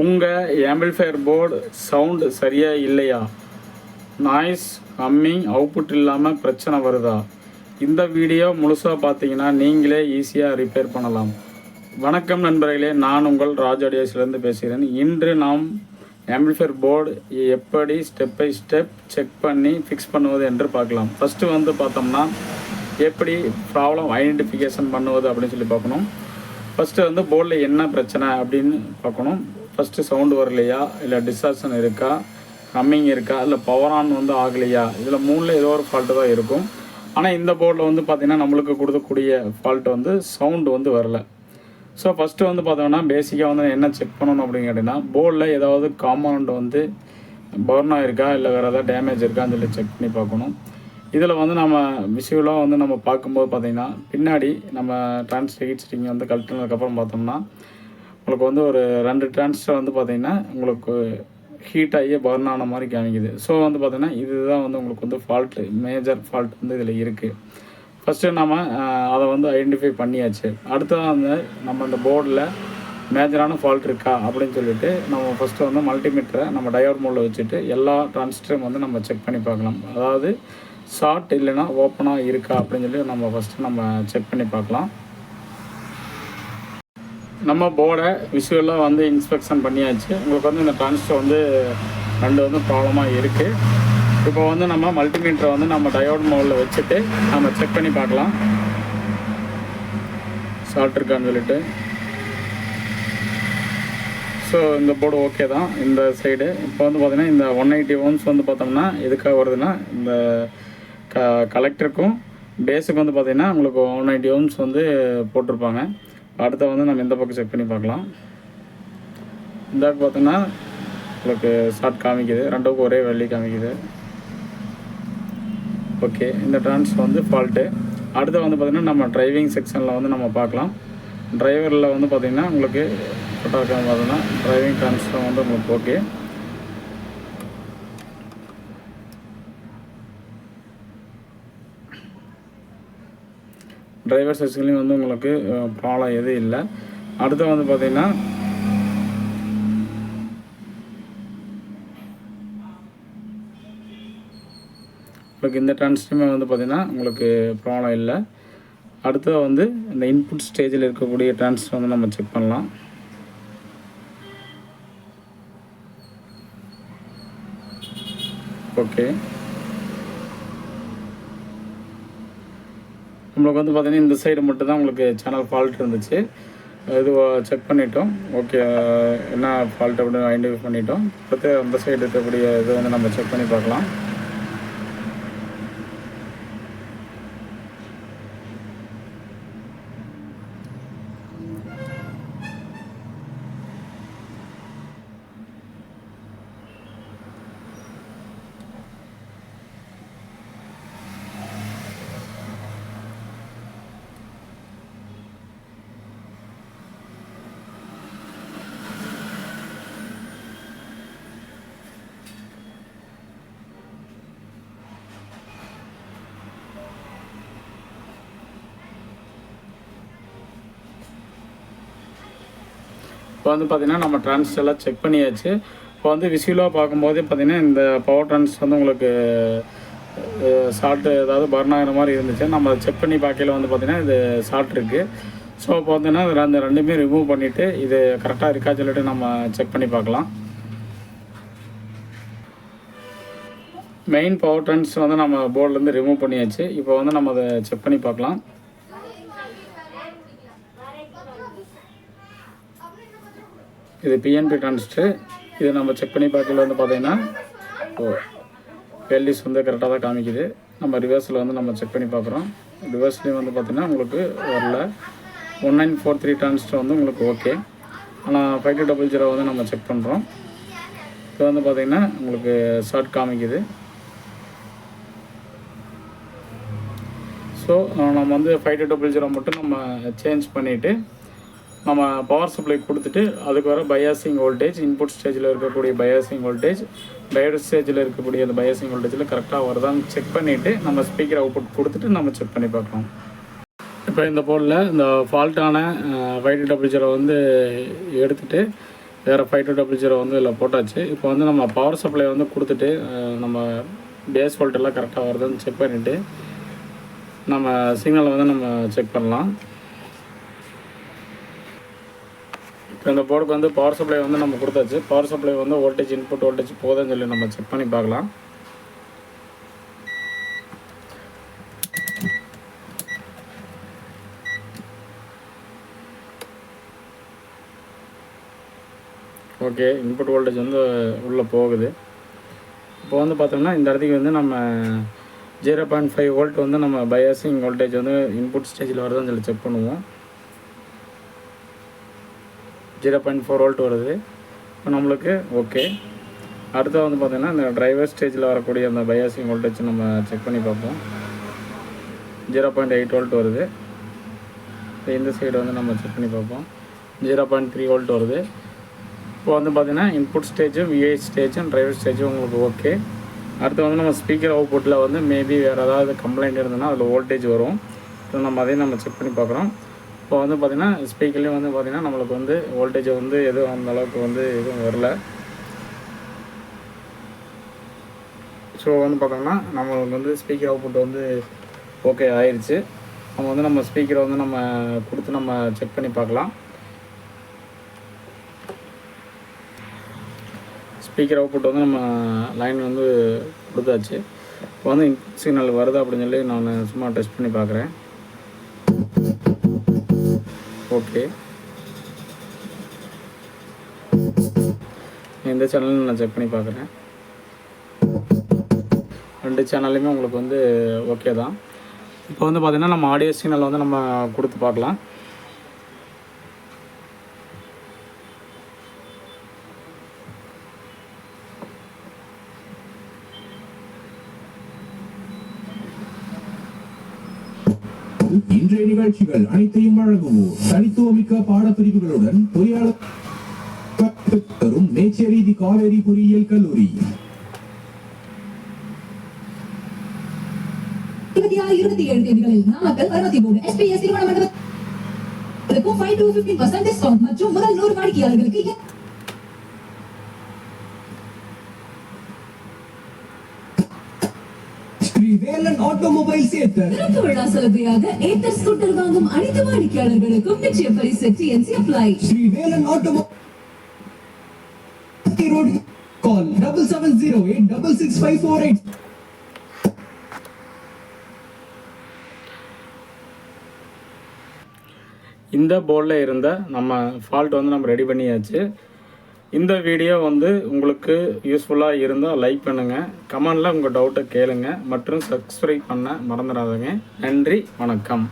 உங்கள் amplifier board sound சரியாக இல்லையா? நாய்ஸ், ஹம்மிங், அவுட்புட் இல்லாமல் பிரச்சனை வருதா? இந்த வீடியோ முழுசாக பார்த்தீங்கன்னா நீங்களே ஈஸியாக ரிப்பேர் பண்ணலாம். வணக்கம் நண்பர்களே, நான் உங்கள் ராஜாடியோஸ்லேருந்து பேசுகிறேன். இன்று நாம் ஆம்பிளிஃபையர் போர்டு எப்படி ஸ்டெப் பை ஸ்டெப் செக் பண்ணி ஃபிக்ஸ் பண்ணுவது என்று பார்க்கலாம். ஃபஸ்ட்டு பார்த்தோம்னா எப்படி ப்ராப்ளம் ஐடென்டிஃபிகேஷன் பண்ணுவது அப்படின்னு சொல்லி பார்க்கணும். ஃபஸ்ட்டு போர்டில் என்ன பிரச்சனை அப்படின்னு பார்க்கணும். ஃபஸ்ட்டு சவுண்டு வரலையா, இல்லை டிஸ்டார்ஷன் இருக்கா, ஹம்மிங் இருக்கா, இல்லை பவர் ஆன் ஆகலையா, இதில் மூணில் ஏதோ ஒரு ஃபால்ட்டு தான் இருக்கும். ஆனால் இந்த போர்டில் பார்த்திங்கன்னா நம்மளுக்கு கொடுக்கக்கூடிய ஃபால்ட்டு சவுண்டு வரல. ஸோ ஃபஸ்ட்டு பார்த்தோம்னா பேசிக்காக என்ன செக் பண்ணணும் அப்படின்னு கேட்டிங்கன்னா, போர்டில் ஏதாவது காம்பனண்ட் பர்ன் ஆகிருக்கா, இல்லை வேறு ஏதாவது டேமேஜ் இருக்கான்னு சொல்லி செக் பண்ணி பார்க்கணும். இதில் நம்ம விசுவலாக நம்ம பார்க்கும்போது பார்த்திங்கன்னா பின்னாடி நம்ம டிரான்ஸ்டர் ஹீட் ஸ்ட்ரிங் கழட்டினதுக்கப்புறம் பார்த்தோம்னா உங்களுக்கு ஒரு 2 டிரான்ஸ்டர் பார்த்திங்கன்னா உங்களுக்கு ஹீட் ஆகியே பர்ன் ஆன மாதிரி காமிக்குது. ஸோ பார்த்திங்கன்னா இதுதான் உங்களுக்கு ஃபால்ட்டு, மேஜர் ஃபால்ட் இதில் இருக்குது. ஃபஸ்ட்டு நம்ம அதை ஐடென்டிஃபை பண்ணியாச்சு. அடுத்ததான் நம்ம அந்த போர்டில் மேஜரான ஃபால்ட் இருக்கா அப்படின்னு சொல்லிட்டு நம்ம ஃபஸ்ட்டு மல்டிமீட்டரை நம்ம டயோட் மோடில் வச்சுட்டு எல்லா டிரான்சிஸ்டரும் நம்ம செக் பண்ணி பார்க்கலாம். அதாவது ஷார்ட் இல்லைன்னா ஓப்பனாக இருக்கா அப்படின்னு சொல்லி நம்ம ஃபஸ்ட்டு நம்ம செக் பண்ணி பார்க்கலாம். நம்ம போர்டை விஷுவலாக இன்ஸ்பெக்ஷன் பண்ணியாச்சு. உங்களுக்கு இந்த டிரான்சிஸ்டர் 2 ப்ராப்ளமாக இருக்குது. இப்போ நம்ம மல்டிமீட்டரை நம்ம டயோட் மோடில் வச்சுட்டு நம்ம செக் பண்ணி பார்க்கலாம் ஷார்ட் இருக்கான்னு சொல்லிட்டு. ஸோ இந்த போர்டு ஓகே தான் இந்த சைடு. இப்போ பார்த்திங்கன்னா இந்த 180 ohms பார்த்தோம்னா எதுக்காக வருதுன்னா, இந்த கலெக்டருக்கும் பேஸுக்கு பார்த்திங்கன்னா உங்களுக்கு 180 ohms போட்டிருப்பாங்க. அடுத்த நம்ம இந்த பக்கம் செக் பண்ணி பார்க்கலாம். இந்த பார்த்தோன்னா உங்களுக்கு ஷார்ட் காமிக்குது, 2க்கும் ஒரே வேல்யூ காமிக்குது. ஓகே, இந்த டிரான்ஸ்ஃபர் ஃபால்ட்டு. அடுத்து பார்த்திங்கன்னா நம்ம டிரைவிங் செக்ஷனில் நம்ம பார்க்கலாம். டிரைவரில் பார்த்திங்கன்னா உங்களுக்கு பார்த்தோன்னா டிரைவிங் டிரான்ஸ்ஃபர் உங்களுக்கு ஓகே. டிரைவர் செக்ஷன்லேயும் உங்களுக்கு ப்ராப்ளம் எதுவும் இல்லை. அடுத்து பார்த்திங்கன்னா உங்களுக்கு இந்த டிரான்ஸ்ஃபருமே பார்த்திங்கன்னா உங்களுக்கு ப்ராப்ளம் இல்லை. அடுத்தது இந்த இன்புட் ஸ்டேஜில் இருக்கக்கூடிய டிரான்ஸ்ஃபர் நம்ம செக் பண்ணலாம். ஓகே, நம்மளுக்கு பார்த்திங்கன்னா இந்த சைடு மட்டும்தான் உங்களுக்கு சேனல் ஃபால்ட் இருந்துச்சு. இது செக் பண்ணிட்டோம். ஓகே, என்ன ஃபால்ட் அப்படின்னு ஐடென்டிஃபை பண்ணிட்டோம். அடுத்து அந்த சைடு இருக்கக்கூடிய இது நம்ம செக் பண்ணி பார்க்கலாம். இப்போ பார்த்திங்கன்னா நம்ம டிரான்ஸ்டர்லாம் செக் பண்ணியாச்சு. இப்போ விசுவலாக பார்க்கும்போது பார்த்திங்கன்னா இந்த பவர் டிரான்ஸ் உங்களுக்கு ஷார்ட்டு ஏதாவது பர்ன் ஆகிற மாதிரி இருந்துச்சு. நம்ம அதை செக் பண்ணி பார்க்கல பார்த்திங்கன்னா இது ஷார்ட் இருக்குது. ஸோ இப்போ பார்த்திங்கன்னா அந்த 2மே ரிமூவ் பண்ணிவிட்டு இது கரெக்டாக இருக்கா சொல்லிட்டு நம்ம செக் பண்ணி பார்க்கலாம். மெயின் பவர் டிரான்ஸ் நம்ம போர்ட்லேருந்து ரிமூவ் பண்ணியாச்சு. இப்போ நம்ம அதை செக் பண்ணி பார்க்கலாம். இது பிஎன்பி டிரான்சிஸ்டர். இது நம்ம செக் பண்ணி பார்க்கல பார்த்திங்கன்னா வேல்யூஸ் கரெக்டாக தான் காமிக்குது. நம்ம ரிவர்ஸில் நம்ம செக் பண்ணி பார்க்குறோம். ரிவர்ஸ்லேயும் பார்த்திங்கன்னா உங்களுக்கு வரல. 1943 டிரான்சிஸ்டர் உங்களுக்கு ஓகே. ஆனால் 5200 நம்ம செக் பண்ணுறோம். இப்போ பார்த்திங்கன்னா உங்களுக்கு ஷார்ட் காமிக்குது. ஸோ நம்ம 5200 மட்டும் நம்ம சேஞ்ச் பண்ணிவிட்டு நம்ம பவர் சப்ளை கொடுத்துட்டு அதுக்கு வர பயாசிங் வோல்டேஜ், இன்புட் ஸ்டேஜில் இருக்கக்கூடிய பயாசிங் வோல்டேஜ், டயோட் ஸ்டேஜில் இருக்கக்கூடிய அந்த பயாசிங் வோல்டேஜில் கரெக்டாக வருதான்னு செக் பண்ணிவிட்டு நம்ம ஸ்பீக்கர் அவுட்புட் கொடுத்துட்டு நம்ம செக் பண்ணி பார்க்கலாம். இப்போ இந்த போர்டில் இந்த ஃபால்ட்டான 5200 எடுத்துகிட்டு வேறு 5200 வந்து இதில் போட்டாச்சு. இப்போ வந்து நம்ம பவர் சப்ளை வந்து கொடுத்துட்டு நம்ம பேஸ் வோல்ட்டெல்லாம் கரெக்டாக வருதுன்னு செக் பண்ணிவிட்டு நம்ம சிக்னலை வந்து நம்ம செக் பண்ணலாம். இப்போ இந்த போர்டுக்கு வந்து பவர் சப்ளை வந்து நம்ம கொடுத்தாச்சு. பவர் சப்ளை வந்து வோல்டேஜ் இன்புட் வோல்டேஜ் போதுன்னு சொல்லி நம்ம செக் பண்ணி பார்க்கலாம். ஓகே, இன்புட் வோல்டேஜ் வந்து உள்ளே போகுது. இப்போ வந்து பார்த்தோம்னா இந்த இடத்துக்கு வந்து நம்ம 0.5 வோல்ட் வந்து நம்ம பயாசிங் வோல்டேஜ் வந்து இன்புட் ஸ்டேஜில் வருதுன்னு சொல்லி செக் பண்ணுவோம். 0.4 வோல்ட் வருது. இப்போ நம்மளுக்கு ஓகே. அடுத்து வந்து பார்த்திங்கன்னா இந்த டிரைவர் ஸ்டேஜில் வரக்கூடிய அந்த பயாசிங் வோல்டேஜ் நம்ம செக் பண்ணி பார்ப்போம். 0.8 வோல்ட் வருது. இப்போ இந்த சைடு வந்து நம்ம செக் பண்ணி பார்ப்போம். 0.3 வோல்ட் வருது. இப்போ வந்து பார்த்திங்கன்னா இன்புட் ஸ்டேஜும் விஐ ஸ்டேஜும் டிரைவர் ஸ்டேஜும் உங்களுக்கு ஓகே. அடுத்து வந்து நம்ம ஸ்பீக்கர் அவுட்புட்டில் வந்து மேபி வேறு ஏதாவது கம்ப்ளைண்ட் இருந்ததுன்னா அதில் வோல்டேஜ் வரும். இப்போ நம்ம அதையும் நம்ம செக் பண்ணி பார்க்குறோம். இப்போ வந்து பார்த்திங்கன்னா ஸ்பீக்கர்லேயும் வந்து பார்த்திங்கன்னா நம்மளுக்கு வந்து வோல்டேஜ் வந்து எதுவும் அந்த அளவுக்கு வந்து எதுவும் வரல. ஸோ வந்து பார்த்தோம்னா நம்மளுக்கு வந்து ஸ்பீக்கர் அவுட்புட் வந்து ஓகே ஆயிடுச்சு. நம்ம ஸ்பீக்கரை வந்து நம்ம கொடுத்து நம்ம செக் பண்ணி பார்க்கலாம். ஸ்பீக்கர் அவுட்புட் வந்து நம்ம லைன் வந்து கொடுத்தாச்சு. இப்போ வந்து சிக்னல் வருது அப்படின்னு சொல்லி நான் சும்மா டெஸ்ட் பண்ணி பார்க்குறேன். ஓகே, இந்த சேனலில் நான் செக் பண்ணி பார்க்குறேன். 2 சேனல்லையுமே உங்களுக்கு வந்து ஓகே தான். இப்போ வந்து பார்த்திங்கன்னா நம்ம ஆடியோ சிக்னல் வந்து நம்ம கொடுத்து பார்க்கலாம். இன்றைய நிகழ்ச்சிகள் அனைத்தையும் வழங்குவோம் தனித்துவமிக்க பாடப்பிரிவுகளுடன் பொறியாளர் மேச்சேரி காவேரி பொறியியல் கல்லூரி. 27 தேதிகளில் நாமக்கல் 63 SPS திருமண மண்டபத்திற்கு 5 to 15% டிஸ்கவுண்ட் மற்றும் முதல் 100 வாடிக்கையாளர்களுக்கு வேலன் ஆட்டோமொபைல் திறப்பு விழா சலுகையாக ஏத்தர் ஸ்கூட்டர் வாங்கும் அனைத்து வாடிக்கையாளர்களுக்கும் நிச்சய பரிசு TNC apply. Sri Velan automobile road call 7708666548. இந்த போர்டில் இருந்த நம்ம ஃபால்ட் வந்து நம்ம ரெடி பண்ணியாச்சு. இந்த வீடியோ வந்து உங்களுக்கு யூஸ்ஃபுல்லாக இருந்தால் லைக் பண்ணுங்கள், கமெண்டில் உங்கள் டவுட்டை கேளுங்க மற்றும் சப்ஸ்கிரைப் பண்ண மறந்துடாதீங்க. நன்றி, வணக்கம்.